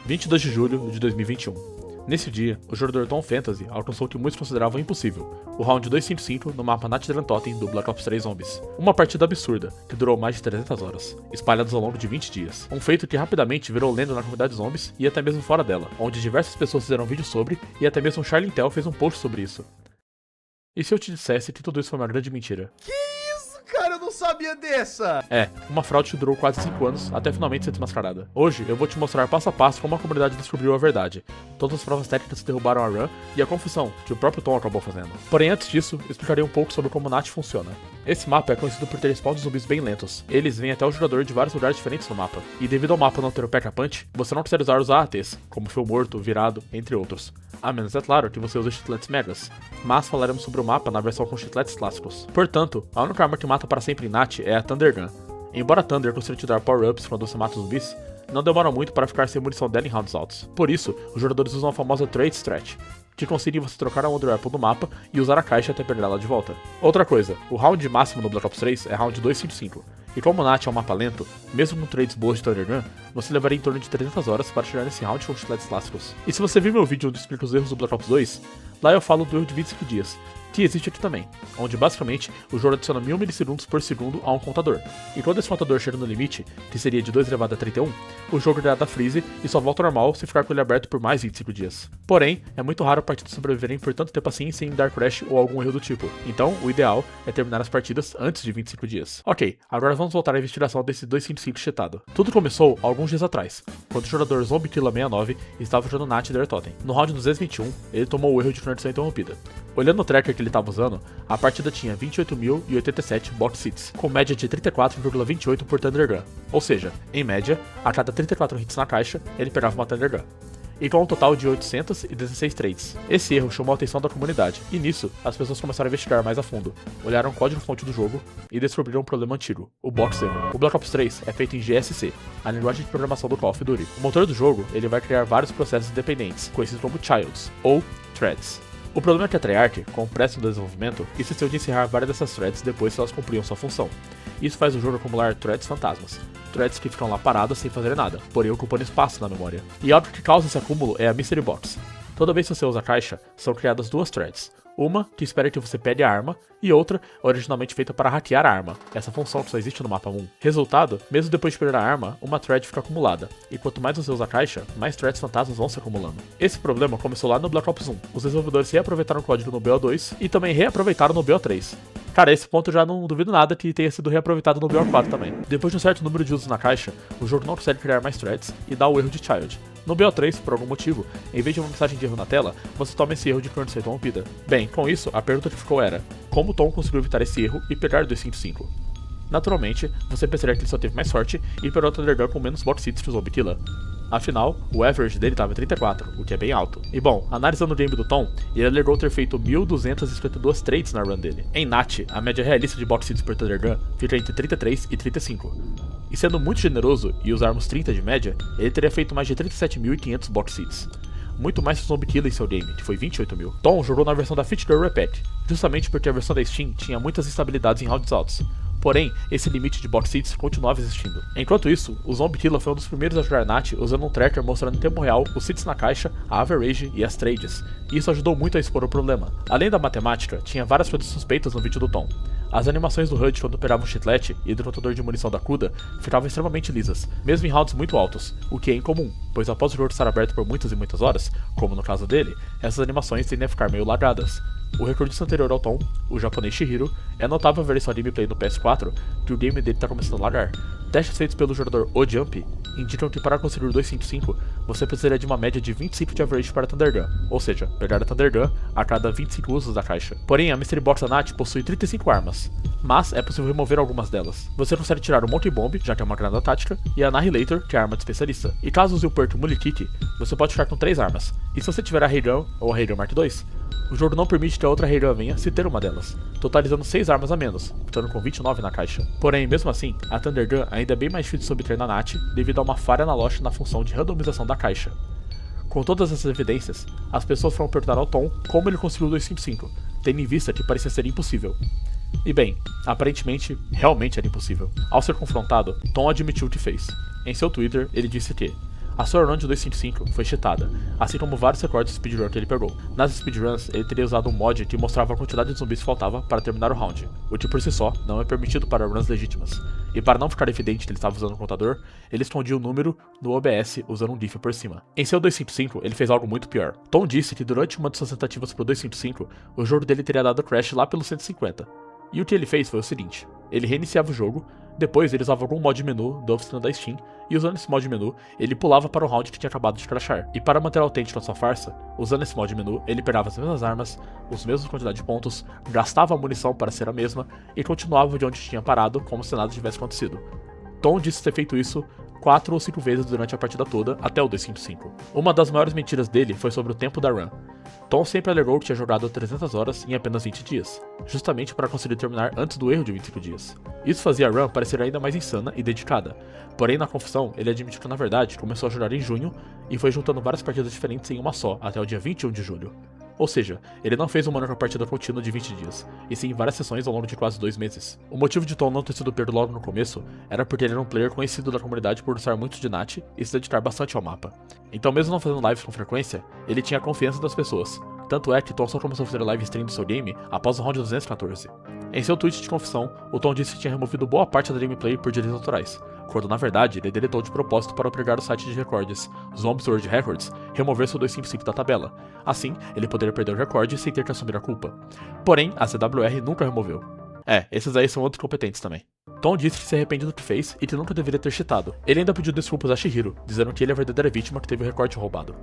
22 de julho de 2021. Nesse dia, o jogador Tom Fantasy alcançou o que muitos consideravam impossível, o round 255 no mapa Nacht der Totem do Black Ops 3 Zombies. Uma partida absurda, que durou mais de 300 horas, espalhadas ao longo de 20 dias. Um feito que rapidamente virou lenda na comunidade zombies e até mesmo fora dela, onde diversas pessoas fizeram vídeos sobre e até mesmo Charlie Intel fez um post sobre isso. E se eu te dissesse que tudo isso foi uma grande mentira? Cara, eu não sabia dessa! Uma fraude que durou quase 5 anos, até finalmente ser desmascarada. Hoje, eu vou te mostrar passo a passo como a comunidade descobriu a verdade, todas as provas técnicas que derrubaram a run e a confusão que o próprio Tom acabou fazendo. Porém, antes disso, eu explicarei um pouco sobre como o Nacht funciona. Esse mapa é conhecido por ter spawns de zumbis bem lentos. Eles vêm até o jogador de vários lugares diferentes no mapa, e devido ao mapa não ter o Pack-a-Punch, você não precisa usar os AATs, como Fio Morto, Virado, entre outros. A menos, é claro, que você use chicletes megas, mas falaremos sobre o mapa na versão com chicletes clássicos. Portanto, a única arma que mata para sempre em Nacht é a Thunder Gun. Embora a Thunder consiga te dar power-ups quando você mata os zumbis, não demora muito para ficar sem munição dela em rounds altos. Por isso, os jogadores usam a famosa Trade Stretch, que consiste em você trocar a Wonder Apple do mapa e usar a caixa até pegar ela de volta. Outra coisa, o round máximo no Black Ops 3 é round 255, e como o Nacht é um mapa lento, mesmo com trades boas de Thunder Gun, você levaria em torno de 300 horas para chegar nesse round com chicletes clássicos. E se você viu meu vídeo onde explico os erros do Black Ops 2, lá eu falo do erro de 25 dias, que existe aqui também, onde basicamente o jogo adiciona 1000 milissegundos por segundo a um contador. E quando esse contador chega no limite, que seria de 2 elevado a 31, o jogo irá dar freeze e só volta ao normal se ficar com ele aberto por mais 25 dias. Porém, é muito raro partidas sobreviverem por tanto tempo assim sem dar crash ou algum erro do tipo, então o ideal é terminar as partidas antes de 25 dias. Ok, agora vamos voltar à investigação desse 255 cheatado. Tudo começou alguns dias atrás, quando o jogador ZombieKilla69 estava jogando Nacht der Totem. No round 221, ele tomou o erro de conexão interrompida. Olhando o tracker que ele estava usando, a partida tinha 28.087 box hits, com média de 34,28 por Thunder Gun. Ou seja, em média, a cada 34 hits na caixa, ele pegava uma Thunder Gun. E com um total de 816 trades. Esse erro chamou a atenção da comunidade, e nisso, as pessoas começaram a investigar mais a fundo, olharam o código-fonte do jogo e descobriram um problema antigo, o box error. O Black Ops 3 é feito em GSC, a linguagem de programação do Call of Duty. O motor do jogo, ele vai criar vários processos independentes, conhecidos como childs, ou threads. O problema é que a Treyarch, com o pressa do desenvolvimento, esqueceu de encerrar várias dessas threads depois que elas cumpriam sua função. Isso faz o jogo acumular threads fantasmas, threads que ficam lá paradas sem fazer nada, porém ocupando espaço na memória. E algo que causa esse acúmulo é a Mystery Box. Toda vez que você usa a caixa, são criadas duas threads. Uma que espera que você pegue a arma, e outra originalmente feita para hackear a arma, essa função que só existe no mapa 1. Resultado, mesmo depois de perder a arma, uma thread fica acumulada, e quanto mais você usa a caixa, mais threads fantasmas vão se acumulando. Esse problema começou lá no Black Ops 1. Os desenvolvedores reaproveitaram o código no BO2 e também reaproveitaram no BO3. Cara, esse ponto eu já não duvido nada que tenha sido reaproveitado no BO4 também. Depois de um certo número de usos na caixa, o jogo não consegue criar mais threads e dá o erro de child. No BO3, por algum motivo, em vez de uma mensagem de erro na tela, você toma esse erro de conexão interrompida. Bem, com isso, a pergunta que ficou era: como Tom conseguiu evitar esse erro e pegar 255? Naturalmente, você pensaria que ele só teve mais sorte e pegou o Thunder Gun com menos box hits que o ZombieKilla. Afinal, o average dele estava em 34, o que é bem alto. E bom, analisando o game do Tom, ele alegou ter feito 1252 trades na run dele. Em Nacht, a média realista de box hits por Thunder Gun fica entre 33 e 35. E sendo muito generoso e usarmos 30 de média, ele teria feito mais de 37.500 box hits. Muito mais que o ZombieKilla em seu game, que foi 28.000. Tom jogou na versão da Fit Girl Repack, justamente porque a versão da Steam tinha muitas instabilidades em rounds altos. Porém, esse limite de box hits continuava existindo. Enquanto isso, o ZombieKilla foi um dos primeiros a jogar Nacht usando um tracker mostrando em tempo real os hits na caixa, a average e as trades. E isso ajudou muito a expor o problema. Além da matemática, tinha várias coisas suspeitas no vídeo do Tom. As animações do HUD quando pegava um chiclete e do contador de munição da CUDA ficavam extremamente lisas, mesmo em rounds muito altos, o que é incomum, pois após o jogo estar aberto por muitas e muitas horas, como no caso dele, essas animações tendem a ficar meio lagadas. O recordista anterior ao Tom, o japonês Shihiro, é notável ver em sua gameplay no PS4 que o game dele está começando a lagar. Testes feitos pelo jogador OJump indicam que para conseguir o 255, você precisaria de uma média de 25 de average para a Thunder Gun, ou seja, pegar a Thunder Gun a cada 25 usos da caixa. Porém, a Mystery Box da Nacht possui 35 armas, mas é possível remover algumas delas. Você consegue tirar o Monkey Bomb, já que é uma granada tática, e a Annihilator, que é a arma de especialista. E caso use o perk Mully Kick, você pode ficar com 3 armas. E se você tiver a Ray Gun ou a Ray Gun Mark II, o jogo não permite que a outra Ray Gun venha se ter uma delas, totalizando 6 armas a menos, ficando com 29 na caixa. Porém, mesmo assim, a Thunder Gun ainda é bem mais difícil de obter na Nacht devido a uma falha na loja na função de randomização da caixa. Com todas essas evidências, as pessoas foram perguntar ao Tom como ele conseguiu o 255, tendo em vista que parecia ser impossível. E bem, aparentemente, realmente era impossível. Ao ser confrontado, Tom admitiu o que fez. Em seu Twitter, ele disse que A sua run de 2.55 foi cheatada, assim como vários recordes de speedrun que ele pegou. Nas speedruns, ele teria usado um mod que mostrava a quantidade de zumbis que faltava para terminar o round, o que por si só não é permitido para runs legítimas. E para não ficar evidente que ele estava usando o contador, ele escondia o número no OBS usando um diff por cima. Em seu 2.55, ele fez algo muito pior. Tom disse que durante uma de suas tentativas pro 2.55, o jogo dele teria dado crash lá pelo 150. E o que ele fez foi o seguinte: ele reiniciava o jogo, depois ele usava algum mod menu da oficina da Steam, e usando esse mod menu, ele pulava para o round que tinha acabado de crashar. E para manter autêntico a sua farsa, usando esse mod menu, ele pegava as mesmas armas, os mesmos quantidade de pontos, gastava a munição para ser a mesma, e continuava de onde tinha parado, como se nada tivesse acontecido. Tom disse ter feito isso 4 ou 5 vezes durante a partida toda, até o 2.55. Uma das maiores mentiras dele foi sobre o tempo da run. Tom sempre alegou que tinha jogado 300 horas em apenas 20 dias, justamente para conseguir terminar antes do erro de 25 dias. Isso fazia a run parecer ainda mais insana e dedicada, porém na confissão ele admitiu que na verdade começou a jogar em junho e foi juntando várias partidas diferentes em uma só, até o dia 21 de julho. Ou seja, ele não fez uma única partida contínua de 20 dias, e sim várias sessões ao longo de quase 2 meses. O motivo de Tom não ter sido pego logo no começo era porque ele era um player conhecido da comunidade por usar muito de NAT e se dedicar bastante ao mapa. Então mesmo não fazendo lives com frequência, ele tinha a confiança das pessoas. Tanto é que Tom só começou a fazer live stream do seu game após o round 214. Em seu tweet de confissão, o Tom disse que tinha removido boa parte da gameplay por direitos autorais, quando na verdade ele deletou de propósito para obrigar o site de recordes, Zombies World Records, remover seu 255 da tabela. Assim, ele poderia perder o recorde sem ter que assumir a culpa. Porém, a CWR nunca removeu. Esses aí são outros competentes também. Tom disse que se arrepende do que fez e que nunca deveria ter cheatado. Ele ainda pediu desculpas a Shihiro, dizendo que ele é a verdadeira vítima que teve o recorde roubado.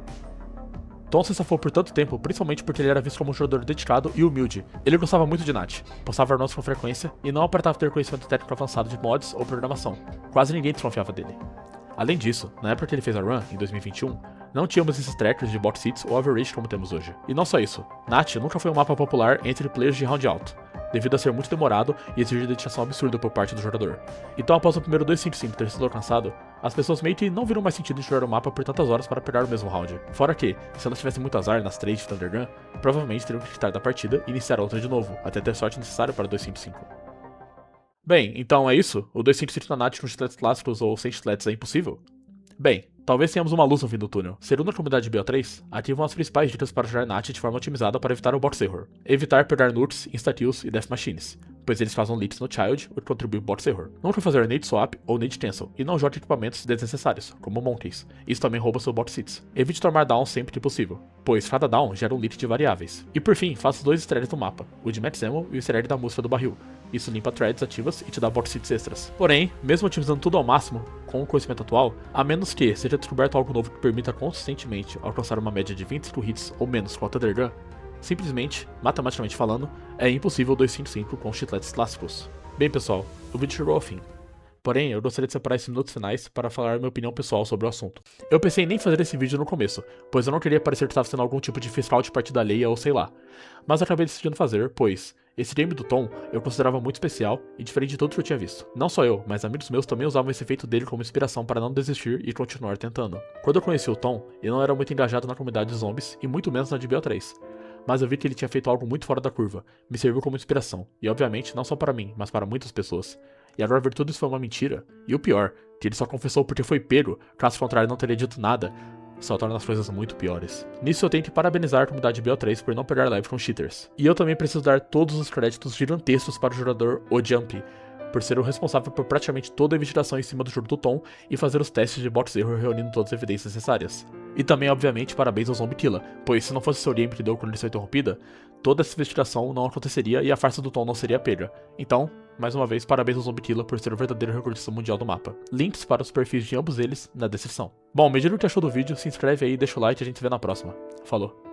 Tom se safou por tanto tempo, principalmente porque ele era visto como um jogador dedicado e humilde. Ele gostava muito de NAT, postava runs com frequência e não aparentava ter conhecimento técnico avançado de mods ou programação. Quase ninguém desconfiava dele. Além disso, na época que ele fez a run, em 2021, não tínhamos esses trackers de bot seats ou average como temos hoje. E não só isso, NAT nunca foi um mapa popular entre players de round alto, devido a ser muito demorado e exigir dedicação absurda por parte do jogador. Então após o primeiro 255 ter sido alcançado, as pessoas meio que não viram mais sentido em jogar o mapa por tantas horas para pegar o mesmo round. Fora que, se elas tivessem muito azar nas 3 de Thundergun, provavelmente teriam que quitar da partida e iniciar outra de novo, até ter sorte necessária para o 255. Bem, então é isso? O 255 na NAT com chicletes clássicos ou sem chicletes é impossível? Bem, talvez tenhamos uma luz no fim do túnel. Segundo a comunidade de BO3, ativam as principais dicas para jogar NAT de forma otimizada para evitar o box error. Evitar pegar nukes, insta-kills e death machines, pois eles causam leaks no child, o que contribui para o box error. Nunca fazer nade swap ou nade cancel, e não jogue equipamentos desnecessários, como monkeys. Isso também rouba seu box seats. Evite tomar down sempre que possível, pois cada down gera um leak de variáveis. E por fim, faça 2 easter eggs no mapa, o de Matt Ammo e o easter egg da música do barril. Isso limpa threads ativas e te dá box seats extras. Porém, mesmo otimizando tudo ao máximo, com o conhecimento atual, a menos que seja descoberto algo novo que permita consistentemente alcançar uma média de 25 hits ou menos com a Thundergun, simplesmente, matematicamente falando, é impossível 255 com chicletes clássicos. Bem pessoal, o vídeo chegou ao fim. Porém, eu gostaria de separar esses minutos finais para falar minha opinião pessoal sobre o assunto. Eu pensei em nem fazer esse vídeo no começo, pois eu não queria parecer que estava sendo algum tipo de fiscal de partida alheia ou sei lá. Mas eu acabei decidindo fazer, pois esse game do Tom eu considerava muito especial e diferente de tudo que eu tinha visto. Não só eu, mas amigos meus também usavam esse efeito dele como inspiração para não desistir e continuar tentando. Quando eu conheci o Tom, ele não era muito engajado na comunidade de zombies e muito menos na de BO3. Mas eu vi que ele tinha feito algo muito fora da curva, me serviu como inspiração, e obviamente não só para mim, mas para muitas pessoas. E agora ver tudo isso foi uma mentira, e o pior, que ele só confessou porque foi pego, caso contrário não teria dito nada, só torna as coisas muito piores. Nisso eu tenho que parabenizar a comunidade BO3 por não pegar live com cheaters. E eu também preciso dar todos os créditos gigantescos para o jogador O Jump, por ser o responsável por praticamente toda a investigação em cima do jogo do Tom e fazer os testes de box error reunindo todas as evidências necessárias. E também, obviamente, parabéns ao Zombie Killa, pois se não fosse seu game que deu quando ele foi interrompida, toda essa investigação não aconteceria e a farsa do Tom não seria pega. Então, mais uma vez, parabéns ao Zombie Killa por ser o verdadeiro recordista mundial do mapa. Links para os perfis de ambos eles na descrição. Bom, me diga o que achou do vídeo, se inscreve aí, deixa o like e a gente se vê na próxima. Falou!